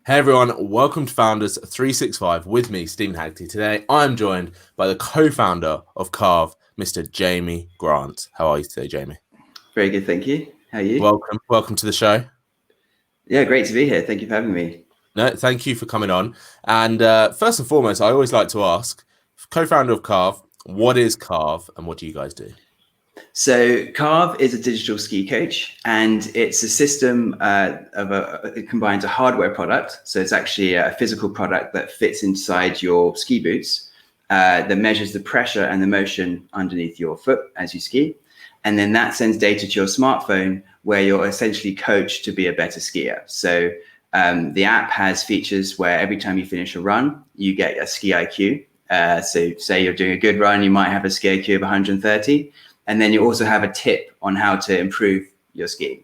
Hey everyone, welcome to Founders 365 with me, Steven Haggerty. Today I'm joined by the co-founder of Carv, Mr. Jamie Grant. How are you today, Jamie? Very good, thank you. How are you? Welcome to the show. Yeah, great to be here. Thank you for having me. No, thank you for coming on. And first and foremost, I always like to ask, co-founder of Carv, what is Carv and what do you guys do? So Carv is a digital ski coach, and it's a system it combines a hardware product. So it's actually a physical product that fits inside your ski boots that measures the pressure and the motion underneath your foot as you ski. And then that sends data to your smartphone where you're essentially coached to be a better skier. So the app has features where every time you finish a run, you get a ski IQ. So say you're doing a good run, you might have a ski IQ of 130. And then you also have a tip on how to improve your skiing.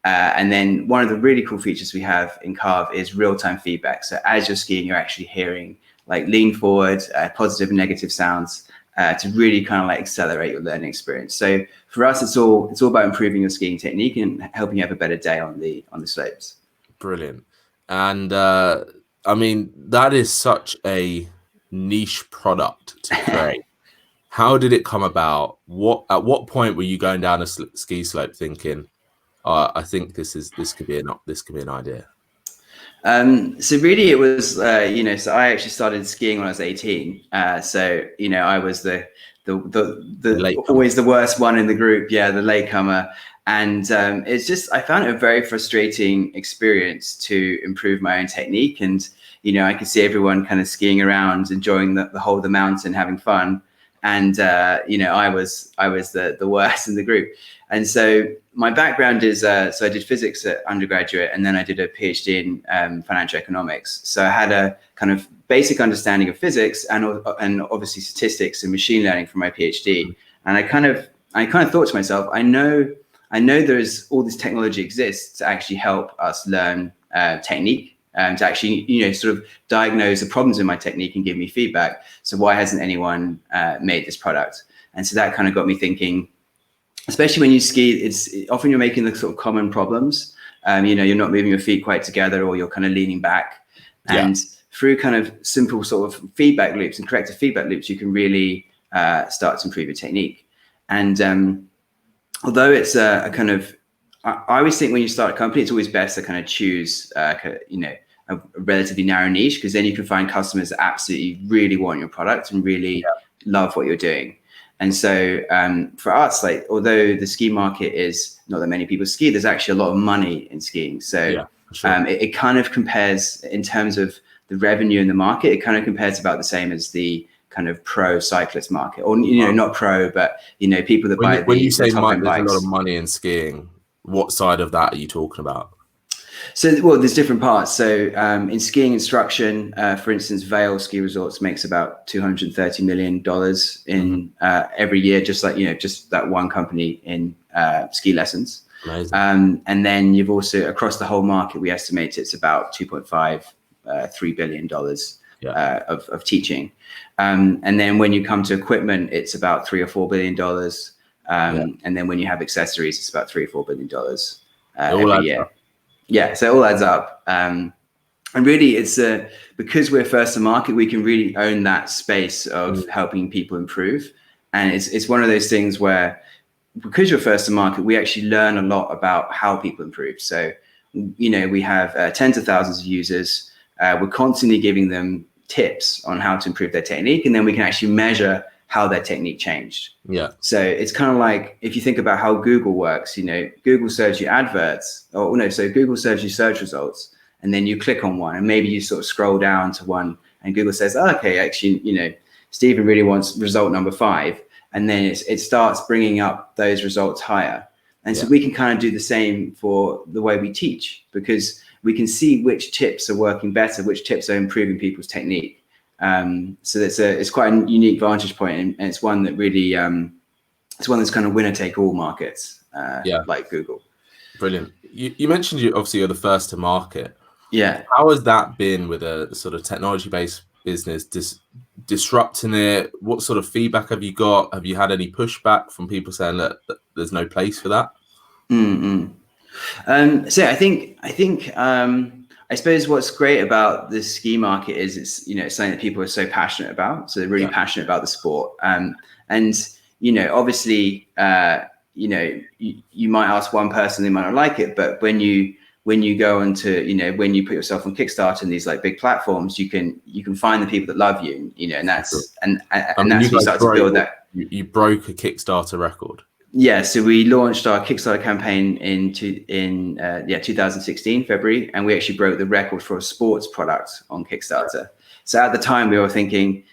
And then one of the really cool features we have in Carv is real-time feedback. So as you're skiing, you're actually hearing like lean forward, positive and negative sounds to really kind of like accelerate your learning experience. So for us, it's all about improving your skiing technique and helping you have a better day on the slopes. Brilliant. And I mean, that is such a niche product to create. How did it come about? At what point were you going down a ski slope thinking, I think this could be an idea? So really it was, so I actually started skiing when I was 18. So, I was the always the worst one in the group. Yeah. The latecomer. And it's just, I found it a very frustrating experience to improve my own technique. And, I could see everyone kind of skiing around, enjoying the whole of the mountain, having fun. And, I was the worst in the group. And so my background is, so I did physics at undergraduate, and then I did a PhD in financial economics. So I had a kind of basic understanding of physics and obviously statistics and machine learning for my PhD. And I kind of thought to myself, I know there's all this technology exists to actually help us learn technique. To actually, sort of diagnose the problems in my technique and give me feedback. So why hasn't anyone made this product? And so that kind of got me thinking, especially when you ski, it's often you're making the sort of common problems. You're not moving your feet quite together, or you're kind of leaning back. Yeah. And through kind of simple sort of feedback loops and corrective feedback loops, you can really start to improve your technique. And although it's a kind of, I always think when you start a company, it's always best to kind of choose, a relatively narrow niche, because then you can find customers that absolutely really want your product and really love what you're doing. And so for us, like, although the ski market is not that many people ski, there's actually a lot of money in skiing. So it kind of compares in terms of the revenue in the market. It kind of compares about the same as the kind of pro cyclist market, or not pro, but people that buy. When you say there's a lot bikes. of money in skiing, what side of that are you talking about? So, well, there's different parts. So in skiing instruction, for instance, Vail Ski Resorts makes about $230 million in every year, just like, just that one company in ski lessons. Amazing. And then you've also, across the whole market, we estimate it's about $2.5-3 billion of teaching. And then when you come to equipment, it's about $3 or $4 billion. And then when you have accessories, it's about $3 or $4 billion every year. Yeah, so it all adds up. And really, it's because we're first to market, we can really own that space of helping people improve. And it's one of those things where, because you're first to market, we actually learn a lot about how people improve. So, we have tens of thousands of users. We're constantly giving them tips on how to improve their technique, and then we can actually measure how their technique changed. Yeah. So it's kind of like, if you think about how Google works, Google serves you adverts, so Google serves you search results, and then you click on one, and maybe you sort of scroll down to one, and Google says, okay, actually, Steven really wants result number 5. And then it starts bringing up those results higher. And so we can kind of do the same for the way we teach, because we can see which tips are working better, which tips are improving people's technique. So it's quite a unique vantage point, and it's one that really it's one that's kind of winner take all markets, like Google. Brilliant. You mentioned you're the first to market. Yeah. How has that been with a sort of technology based business, disrupting it? What sort of feedback have you got? Have you had any pushback from people saying that there's no place for that? So I think I suppose what's great about the ski market is it's, it's something that people are so passionate about. So they're really passionate about the sport. And, obviously, you might ask one person, they might not like it, but when you go onto, when you put yourself on Kickstarter and these like big platforms, you can find the people that love you, and that's, and that's when you start to build that. You broke a Kickstarter record. Yeah, so we launched our Kickstarter campaign in 2016 February, and we actually broke the record for a sports product on Kickstarter. So at the time we were thinking,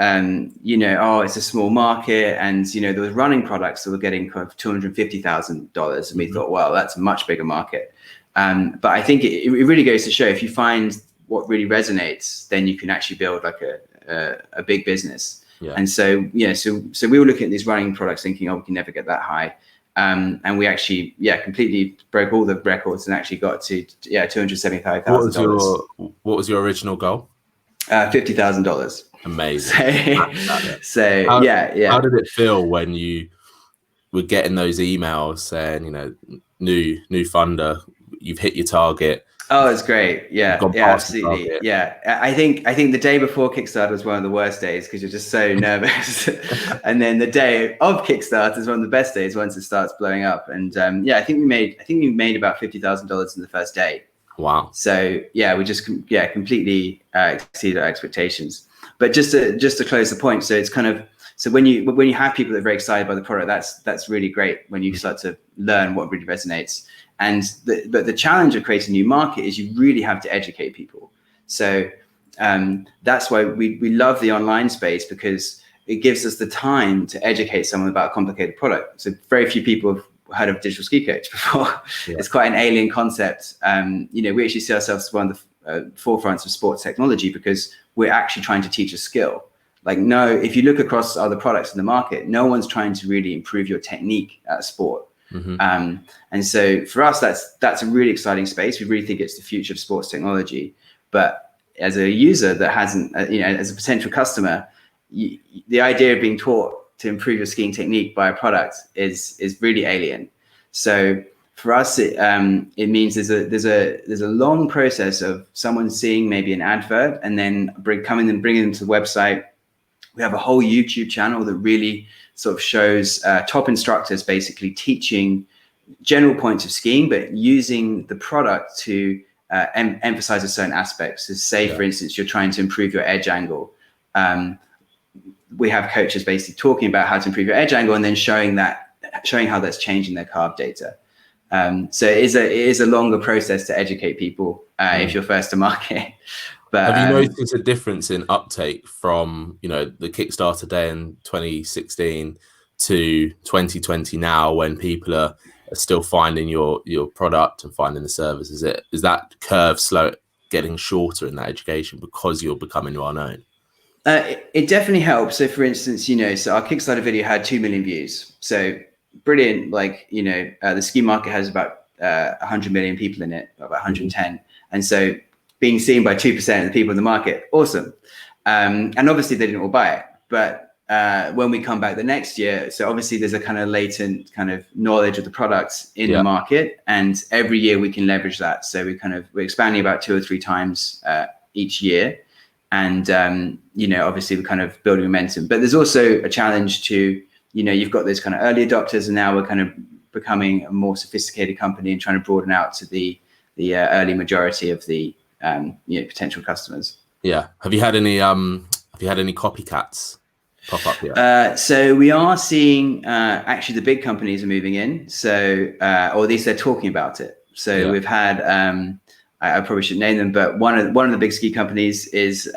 it's a small market, and there was running products that were getting kind of $250,000, and we thought, well, that's a much bigger market. But I think it really goes to show, if you find what really resonates, then you can actually build like a big business. Yeah. And so, so we were looking at these running products thinking, we can never get that high. And we actually, completely broke all the records and actually got to, $275,000. What was your original goal? $50,000. Amazing. How did it feel when you were getting those emails saying, new funder, you've hit your target? Oh, it's great. Yeah, absolutely. Yeah. I think the day before Kickstarter was one of the worst days because you're just so nervous. And then the day of Kickstarter is one of the best days once it starts blowing up. And I think we made about $50,000 in the first day. Wow. So we just completely exceeded our expectations. But just to close the point, so it's kind of, so when you have people that are very excited by the product, that's really great when you start to learn what really resonates. But the challenge of creating a new market is you really have to educate people. So that's why we love the online space, because it gives us the time to educate someone about a complicated product. So very few people have heard of digital ski coach before. Yeah. It's quite an alien concept. We actually see ourselves as one of the forefronts of sports technology, because we're actually trying to teach a skill. Like, if you look across other products in the market, no one's trying to really improve your technique at a sport. Mm-hmm. And so for us, that's a really exciting space. We really think it's the future of sports technology. But as a user that hasn't, as a potential customer, the idea of being taught to improve your skiing technique by a product is really alien. So for us, it means there's a long process of someone seeing maybe an advert and then bringing them to the website. We have a whole YouTube channel that really sort of shows top instructors basically teaching general points of skiing, but using the product to emphasize a certain aspect. So say, for instance, you're trying to improve your edge angle. We have coaches basically talking about how to improve your edge angle and then showing how that's changing their Carv data. So it is a longer process to educate people if you're first to market. But have you noticed a difference in uptake from the Kickstarter day in 2016 to 2020 now, when people are still finding your product and finding the service? Is that curve getting shorter in that education because you're becoming well known? It definitely helps. So for instance, so our Kickstarter video had 2 million views. So brilliant. Like, the ski market has about 100 million people in it, about 110. Mm-hmm. And so being seen by 2% of the people in the market, awesome. And obviously they didn't all buy it. But when we come back the next year, so obviously there's a kind of latent kind of knowledge of the products in the market. And every year we can leverage that. So we're expanding about 2 or 3 times each year. And, obviously we're kind of building momentum. But there's also a challenge to, you've got those kind of early adopters, and now we're kind of becoming a more sophisticated company and trying to broaden out to the early majority of the potential customers. Yeah. Have you had any copycats pop up yet? So we are seeing actually the big companies are moving in. So or at least they're talking about it. So we've had I probably shouldn't name them, but one of the big ski companies is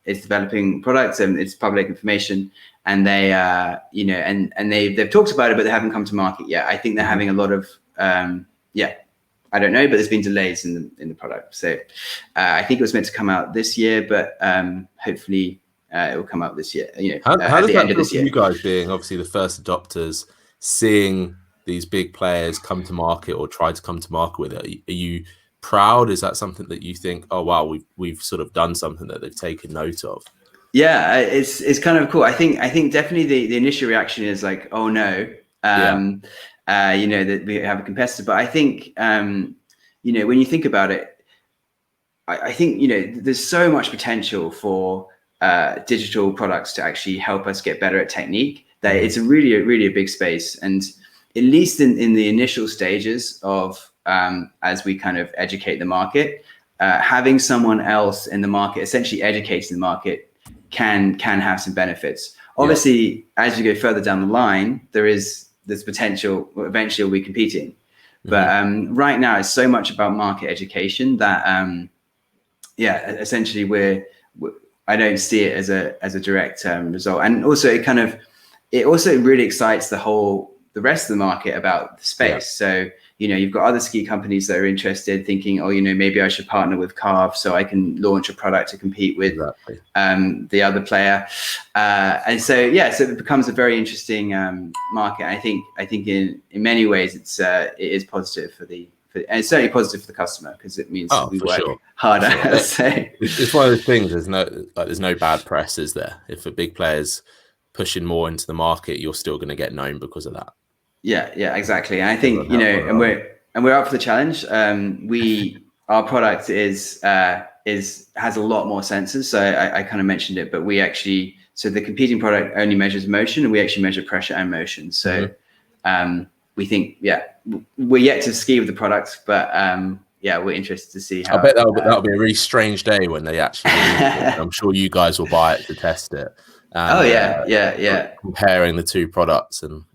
developing products, and it's public information. And they and they've talked about it, but they haven't come to market yet. I think they're having a lot of I don't know, but there's been delays in the product. So I think it was meant to come out this year, but hopefully it will come out this year. How does that feel for you guys, being obviously the first adopters, seeing these big players come to market or try to come to market with it? Are you proud? Is that something that you think, oh wow, we've sort of done something that they've taken note of? Yeah, it's kind of cool. I think definitely the initial reaction is like, oh no. That we have a competitor. But I think, when you think about it, I think, there's so much potential for digital products to actually help us get better at technique, that it's really a big space. And at least in the initial stages of as we kind of educate the market, having someone else in the market essentially educating the market can have some benefits. Obviously, as you go further down the line, there's potential eventually we'll be competing. But right now it's so much about market education that essentially I don't see it as a direct result. And also it also really excites the rest of the market about the space. So you've got other ski companies that are interested, thinking, oh, maybe I should partner with Carv so I can launch a product to compete with the other player. And so it becomes a very interesting market. I think in many ways it is positive and it's certainly positive for the customer, because it means we work harder. It's one of those things. There's no bad press, is there? If a big player's pushing more into the market, you're still going to get known because of that. Yeah, exactly. And I think and we're up for the challenge. Our product has a lot more sensors. So I kind of mentioned it, but so the competing product only measures motion, and we actually measure pressure and motion. So we think we're yet to ski with the product, but we're interested to see how. I bet that'll be a really strange day when they actually. I'm sure you guys will buy it to test it. And, comparing the two products, and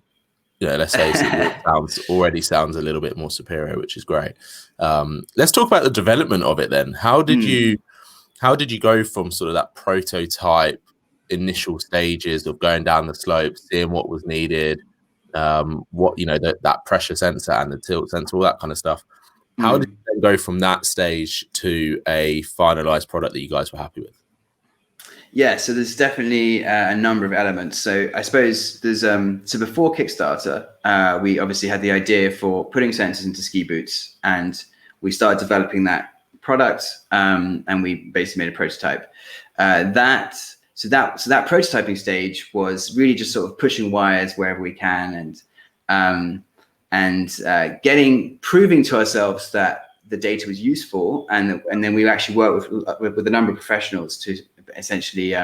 let's say it already sounds a little bit more superior, which is great. Let's talk about the development of it then. How did you go from sort of that prototype initial stages of going down the slope, seeing what was needed, that pressure sensor and the tilt sensor, all that kind of stuff? How did you then go from that stage to a finalized product that you guys were happy with? Yeah, so there's definitely a number of elements. So I suppose there's so before Kickstarter, we obviously had the idea for putting sensors into ski boots, and we started developing that product, and we basically made a prototype. So that prototyping stage was really just sort of pushing wires wherever we can, and proving to ourselves that the data was useful, and then we actually worked with a number of professionals to essentially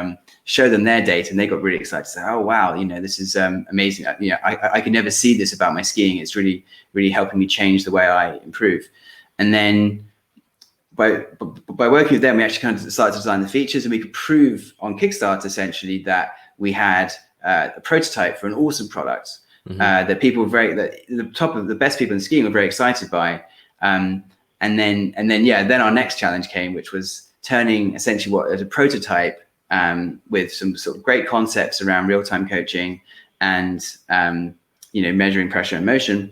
show them their data, and they got really excited to say, oh wow, this is amazing. I could never see this about my skiing. It's really helping me change the way I improve. And then by working with them, we actually kind of started to design the features, and we could prove on Kickstarter essentially that we had a prototype for an awesome product that people were the best people in skiing were very excited by. And then our next challenge came, which was turning essentially what as a prototype with some sort of great concepts around real-time coaching and measuring pressure and motion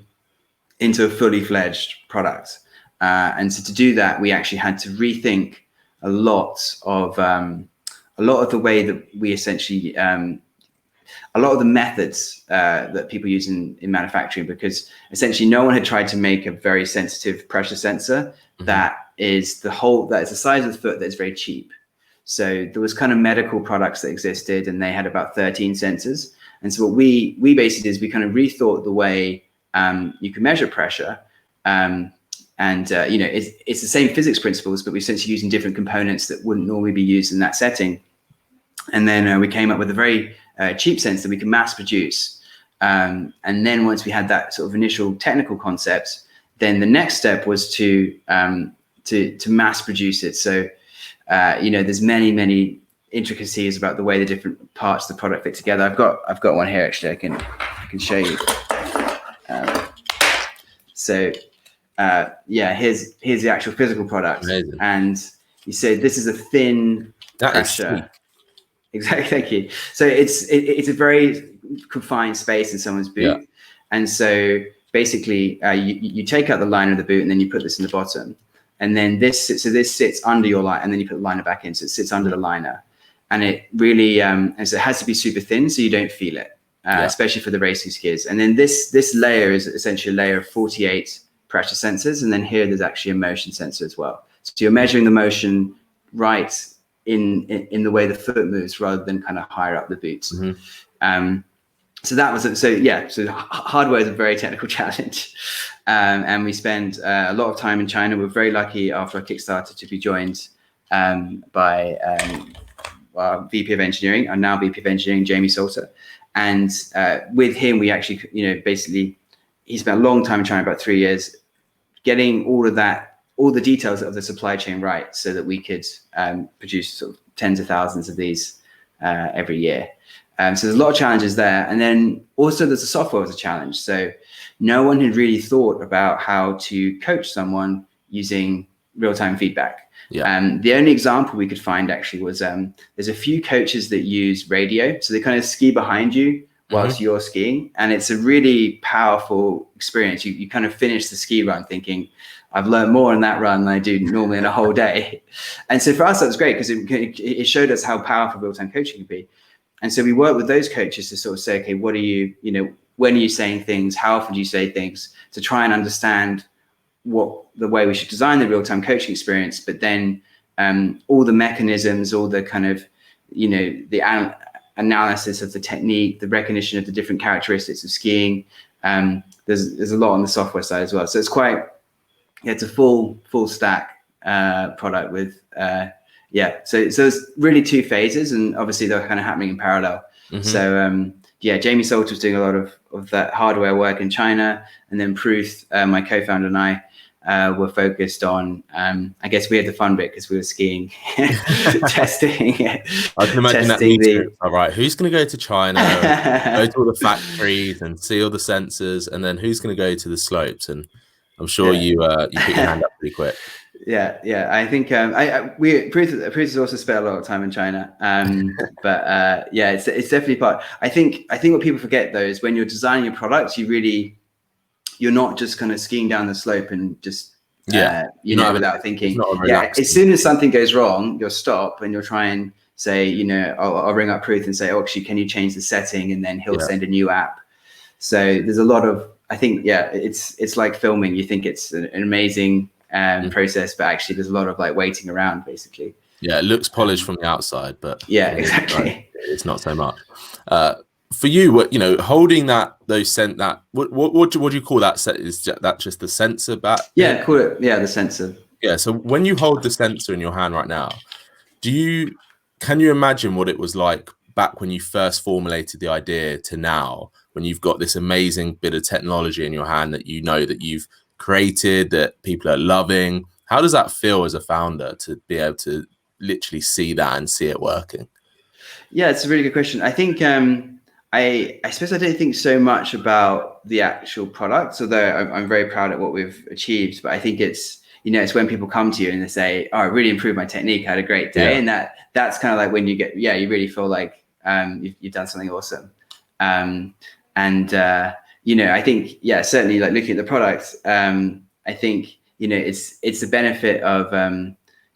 into a fully fledged product. And so to do that, we actually had to rethink a lot of the way that we essentially a lot of the methods that people use in manufacturing, because essentially no one had tried to make a very sensitive pressure sensor that is the size of the foot that's very cheap. So there was kind of medical products that existed, and they had about 13 sensors. And so what we basically did is we kind of rethought the way you can measure pressure. It's the same physics principles, but we're essentially using different components that wouldn't normally be used in that setting. And then we came up with a very cheap sensor we can mass produce. And then once we had that sort of initial technical concept, then the next step was to mass produce it. So, there's many intricacies about the way the different parts of the product fit together. I've got one here actually. I can show you. Here's the actual physical product. Amazing. And you say this is a thin pressure. Exactly. Thank you. So it's a very confined space in someone's boot, and so basically you take out the liner of the boot, and then you put this in the bottom, and then this sits under your liner, and then you put the liner back in, so it sits under the liner, and it really and so it has to be super thin so you don't feel it, especially for the racing skiers. And then this layer is essentially a layer of 48 pressure sensors, and then here there's actually a motion sensor as well. So you're measuring the motion right in the way the foot moves rather than kind of higher up the boots. So that was so hardware is a very technical challenge. and we spend a lot of time in China. We're very lucky after our Kickstarter to be joined by our VP of Engineering, our now VP of Engineering, Jamie Salter. And with him, we actually, basically, he spent a long time in China, about 3 years, getting all the details of the supply chain right, so that we could produce sort of tens of thousands of these every year. So there's a lot of challenges there. And then also there's the software was a challenge. So no one had really thought about how to coach someone using real-time feedback. Yeah. The only example we could find actually was there's a few coaches that use radio. So they kind of ski behind you whilst you're skiing. And it's a really powerful experience. You kind of finish the ski run thinking, I've learned more in that run than I do normally in a whole day. And so for us, that was great because it showed us how powerful real-time coaching can be. And so we work with those coaches to sort of say, okay, what are you, when are you saying things? How often do you say things? To try and understand what the way we should design the real-time coaching experience, but then all the mechanisms, all the kind of, the analysis of the technique, the recognition of the different characteristics of skiing. There's a lot on the software side as well. So it's quite, it's a full stack product with, so it's really two phases, and obviously they're kind of happening in parallel. So Jamie Salter was doing a lot of that hardware work in China, and then Pruth, my co-founder, and I were focused on, I guess we had the fun bit because we were skiing, testing. I can imagine that meeting. All right, who's going to go to China, go to all the factories and see all the sensors, and then who's going to go to the slopes? And I'm sure you put your hand up pretty quick. Yeah. I think Pruth has also spent a lot of time in China, but it's definitely part. I think what people forget though is when you're designing a product, you're not just kind of skiing down the slope and just without thinking. As soon as something goes wrong, you'll stop and you'll try and say, I'll ring up Pruth and say, oh, actually, can you change the setting? And then he'll send a new app. So there's a lot of, I think, it's like filming. You think it's an amazing process, but actually there's a lot of like waiting around basically. Yeah, it looks polished from the outside, but exactly. It's not so much. For you, holding what do you call that set? Is that just the sensor back? Call it the sensor. Yeah. So when you hold the sensor in your hand right now, can you imagine what it was like back when you first formulated the idea to now, when you've got this amazing bit of technology in your hand that that you've created, that people are loving? How does that feel as a founder to be able to literally see that and see it working? Yeah, it's a really good question. I think I suppose I don't think so much about the actual products, although I'm very proud of what we've achieved. But I think it's it's when people come to you and they say, "Oh, I really improved my technique. I had a great day," and that's kind of like when you get you really feel like you've done something awesome. I think certainly like looking at the product, I think it's the benefit of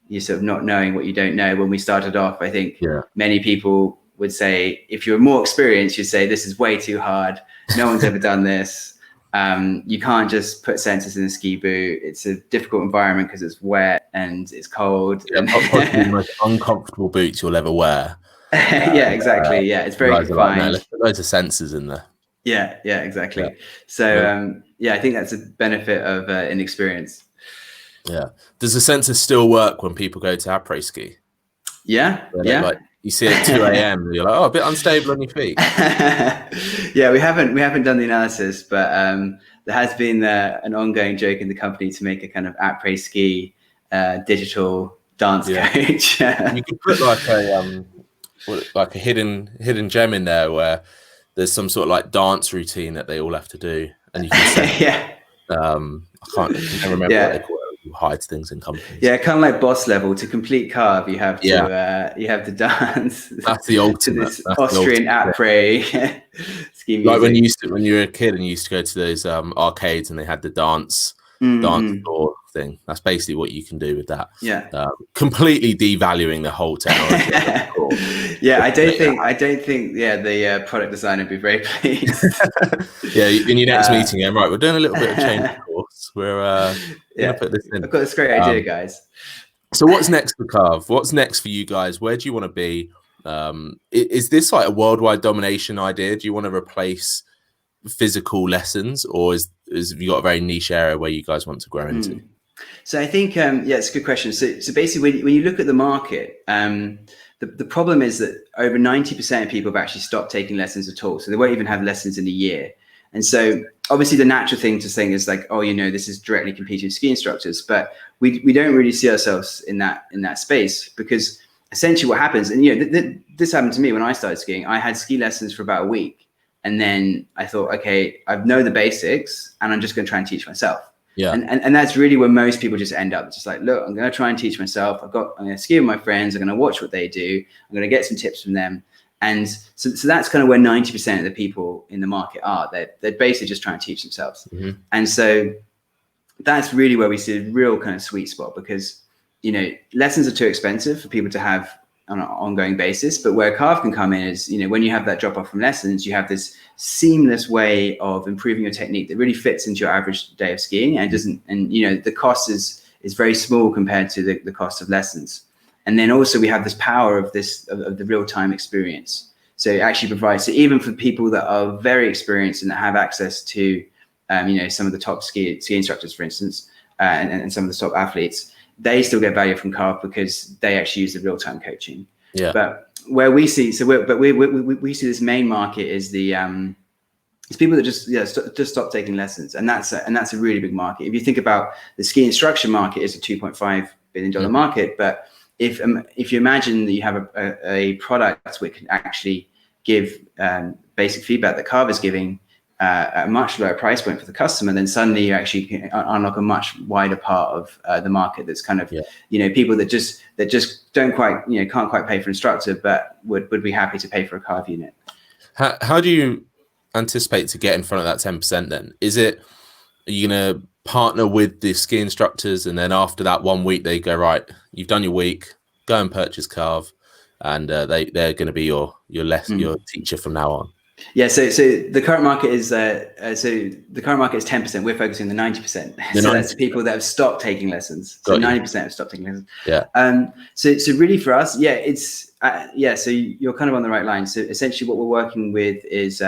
you sort of not knowing what you don't know. When we started off, I think many people would say, if you're more experienced, you'd say this is way too hard. No one's ever done this. You can't just put sensors in a ski boot. It's a difficult environment because it's wet and it's cold. Probably the most uncomfortable boots you'll ever wear. Exactly. It's very confined. Let's put loads of sensors in there. Yeah, exactly. So I think that's a benefit of inexperience. Yeah. Does the sensor still work when people go to après ski? Yeah. Like, you see it at 2 a.m. and you're like, oh, a bit unstable on your feet. We haven't done the analysis, but there has been an ongoing joke in the company to make a kind of après ski digital dance coach. You could put like a hidden gem in there where there's some sort of like dance routine that they all have to do, and you can say, I can't remember what they call it. Who hides things in companies. Yeah, kind of like boss level. To complete Carv, you have to dance. That's the ultimate. This Austrian après scheme. Like when you were a kid and you used to go to those arcades and they had the dance floor thing. That's basically what you can do with that. Yeah. Completely devaluing the whole technology. I don't think the product designer would be very pleased. In your next meeting, right, we're doing a little bit of change, of course. We're gonna put this in. I've got this great idea, guys. So what's next for Carv? What's next for you guys? Where do you want to be? Is this like a worldwide domination idea? Do you want to replace physical lessons, or have you got a very niche area where you guys want to grow into? So I think, it's a good question. So basically, when you look at the market, the problem is that over 90% of people have actually stopped taking lessons at all. So they won't even have lessons in a year. And so obviously the natural thing to think is like, oh, this is directly competing with ski instructors, but we don't really see ourselves in that space, because essentially what happens, and this happened to me when I started skiing. I had ski lessons for about a week, and then I thought, okay, I know the basics, and I'm just going to try and teach myself. Yeah. And that's really where most people just end up. It's just like, look, I'm going to try and teach myself. I'm going to ski with my friends. I'm going to watch what they do. I'm going to get some tips from them. And so that's kind of where 90% of the people in the market are. They're basically just trying to teach themselves. Mm-hmm. And so that's really where we see a real kind of sweet spot, because, lessons are too expensive for people to have on an ongoing basis. But where Carv can come in is, when you have that drop off from lessons, you have this seamless way of improving your technique that really fits into your average day of skiing, and the cost is very small compared to the cost of lessons. And then also we have this power of the real-time experience. So it actually provides, so even for people that are very experienced and that have access to, some of the top ski instructors, for instance, and some of the top athletes, they still get value from Carv because they actually use the real-time coaching. Yeah. But where we see, we see this main market is it's people that just stop taking lessons, and that's a really big market. If you think about the ski instruction market, is a $2.5 billion market, but if you imagine that you have a product which can actually give basic feedback that Carv is giving at a much lower price point for the customer, then suddenly you actually can unlock a much wider part of the market. That's kind of people that just don't quite can't quite pay for an instructor, but would be happy to pay for a Carv unit. How do you anticipate to get in front of that 10% then? Are you going to partner with the ski instructors, and then after that 1 week they go, right, you've done your week, go and purchase Carv, and they're going to be your teacher from now on? Yeah, so the current market is 10%. We're focusing on the 90%. So that's the people that have stopped taking lessons. So 90% have stopped taking lessons. Yeah. So really for us, it's so you're kind of on the right line. So essentially what we're working with is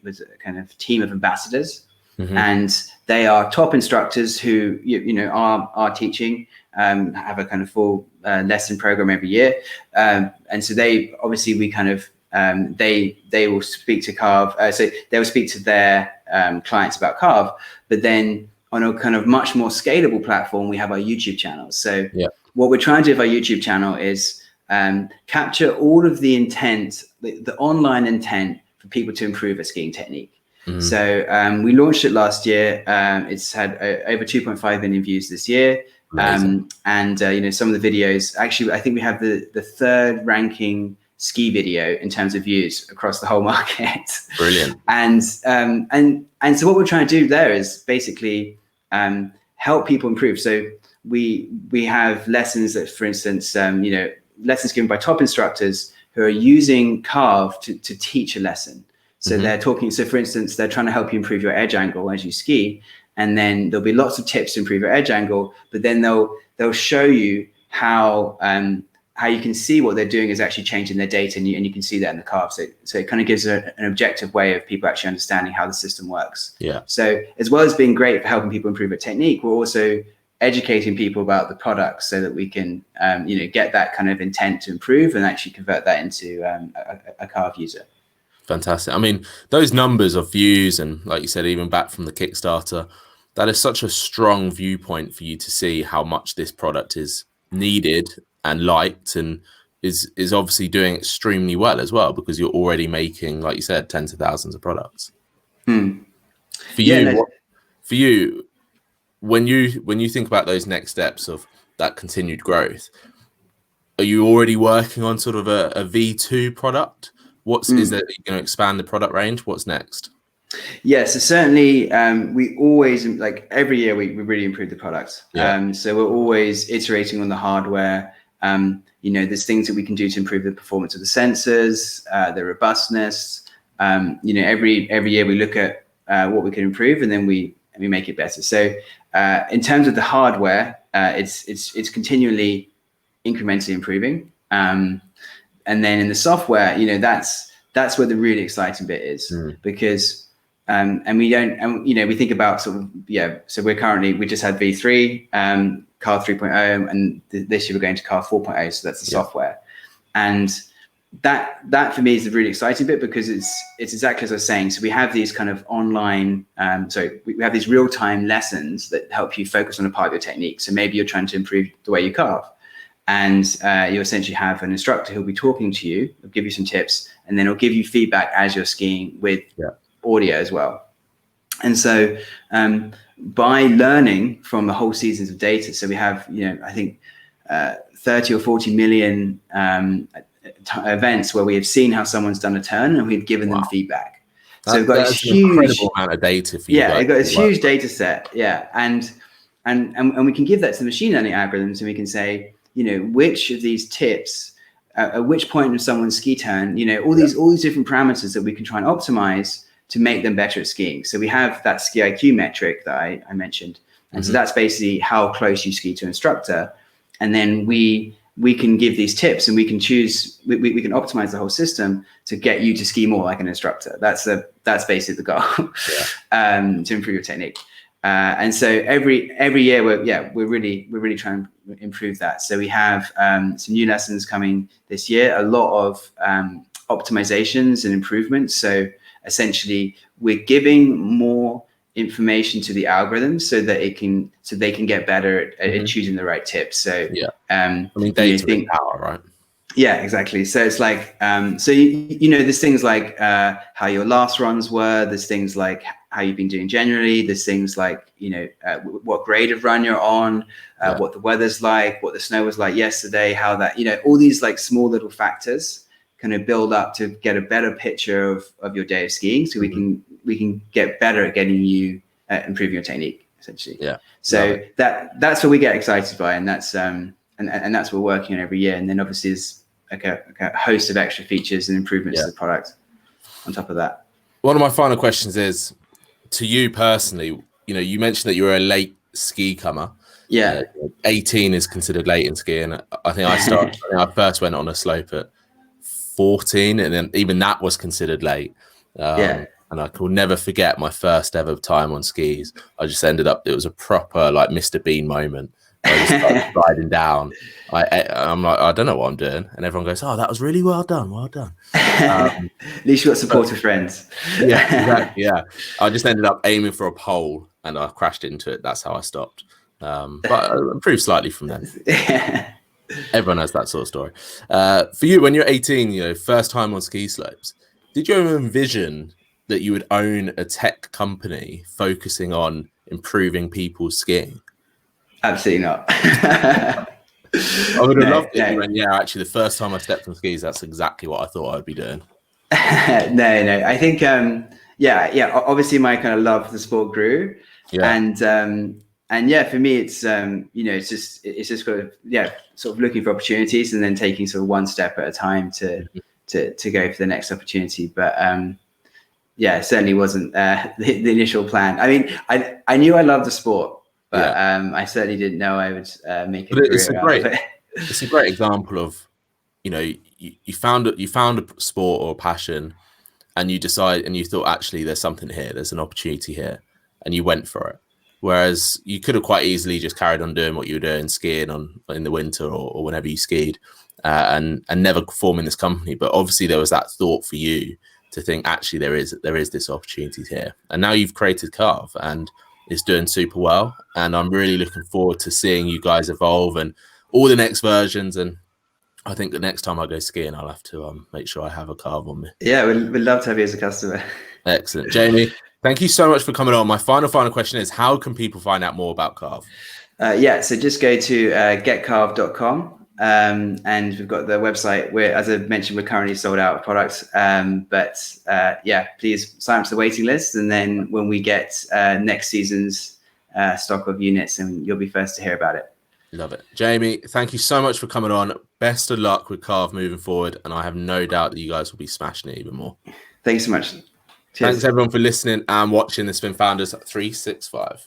with a kind of team of ambassadors, and they are top instructors who are teaching, have a kind of full lesson program every year, and so we kind of they will speak to Carv, so they will speak to their clients about Carv, but then on a kind of much more scalable platform, we have our YouTube channel. So what we're trying to do with our YouTube channel is capture all of the intent, the online intent for people to improve a skiing technique. So we launched it last year. It's had over 2.5 million views this year. And some of the videos, actually, I think we have the third ranking ski video in terms of views across the whole market. Brilliant. And so what we're trying to do there is basically help people improve. So we have lessons that, for instance, lessons given by top instructors who are using Carv to teach a lesson. So they're talking, so for instance, they're trying to help you improve your edge angle as you ski. And then there'll be lots of tips to improve your edge angle, but then they'll show you how you can see what they're doing is actually changing their data, and you can see that in the Carv. So it kind of gives an objective way of people actually understanding how the system works. Yeah. So as well as being great for helping people improve a technique, we're also educating people about the product so that we can get that kind of intent to improve and actually convert that into a Carv user. Fantastic. I mean, those numbers of views, and like you said, even back from the Kickstarter, that is such a strong viewpoint for you to see how much this product is needed and liked, and is obviously doing extremely well as well, because you're already making, like you said, tens of thousands of products. For you, when you think about those next steps of that continued growth, are you already working on sort of a V2 product? Is that you're going to expand the product range? What's next? Yeah, so certainly we always, like every year, we really improve the product. So we're always iterating on the hardware. There's things that we can do to improve the performance of the sensors, the robustness. Every year we look at what we can improve, and then we make it better. So in terms of the hardware, it's continually incrementally improving. And then in the software, that's where the really exciting bit is, because and we don't, and we think about sort of, so we just had V3, Carv 3.0, and this year we're going to Carv 4.0, so that's the software. And that for me is the really exciting bit, because it's exactly as I was saying. So we have these kind of online, we have these real-time lessons that help you focus on a part of your technique. So maybe you're trying to improve the way you carve, and you essentially have an instructor who'll be talking to you, will give you some tips, and then he'll give you feedback as you're skiing with audio as well. And so by learning from the whole seasons of data, so we have, I think 30 or 40 million events where we have seen how someone's done a turn, and we've given them feedback. So we've got this huge amount of data for you. Yeah, we've got this huge data set. Yeah, and we can give that to the machine learning algorithms, and we can say, which of these tips, at which point in someone's ski turn, all these different parameters that we can try and optimize to make them better at skiing. So we have that ski IQ metric that I mentioned, and so that's basically how close you ski to an instructor, and then we can give these tips, and we can choose, we can optimize the whole system to get you to ski more like an instructor. That's basically the goal, to improve your technique. And so every year we're really trying to improve that. So we have some new lessons coming this year, a lot of optimizations and improvements. So essentially we're giving more information to the algorithms so that they can get better at choosing the right tips. So data is power, right? Yeah, exactly. So it's like there's things like how your last runs were, there's things like how you've been doing generally, there's things like what grade of run you're on, what the weather's like, what the snow was like yesterday, how that all these like small little factors kind of build up to get a better picture of your day of skiing, so we can get better at getting you improving your technique, essentially. Yeah. So that's what we get excited by, and that's and that's what we're working on every year. And then obviously there's like a host of extra features and improvements to the product on top of that. One of my final questions is, to you personally, you mentioned that you were a late ski comer. Yeah. 18 is considered late in skiing. I think I first went on a slope at 14, and then even that was considered late. And I could never forget my first ever time on skis. I just ended up, it was a proper like Mr. Bean moment. I just started sliding down. I'm like, I don't know what I'm doing, and everyone goes, "Oh, that was really well done, well done." At least you got supportive friends. Yeah, exactly. Yeah, I just ended up aiming for a pole, and I crashed into it. That's how I stopped. But I improved slightly from then. Everyone has that sort of story. For you, when you're 18, first time on ski slopes, did you ever envision that you would own a tech company focusing on improving people's skiing? Absolutely not. I would have loved it. No. Actually, the first time I stepped on skis, that's exactly what I thought I'd be doing. No. I think, obviously my kind of love for the sport grew. Yeah. And for me, it's, it's just kind of, sort of looking for opportunities and then taking sort of one step at a time to go for the next opportunity. But, it certainly wasn't the initial plan. I mean, I knew I loved the sport, but I certainly didn't know I would make it. It's a great example of, you found a sport or a passion, and you decide, and you thought, actually, there's something here, there's an opportunity here, and you went for it. Whereas you could have quite easily just carried on doing what you were doing, skiing in the winter or whenever you skied, and never forming this company. But obviously there was that thought for you to think, actually, there is this opportunity here. And now you've created Carv, and it's doing super well. And I'm really looking forward to seeing you guys evolve and all the next versions. And I think the next time I go skiing, I'll have to make sure I have a Carv on me. Yeah, we'd love to have you as a customer. Excellent. Jamie, thank you so much for coming on. My final question is, how can people find out more about Carv? So just go to getcarv.com. And we've got the website where, as I mentioned, we're currently sold out of products. Please sign up to the waiting list. And then when we get next season's stock of units, and you'll be first to hear about it. Love it. Jamie, thank you so much for coming on. Best of luck with Carv moving forward. And I have no doubt that you guys will be smashing it even more. Thanks so much. Cheers. Thanks everyone for listening and watching. This has been Founders 365.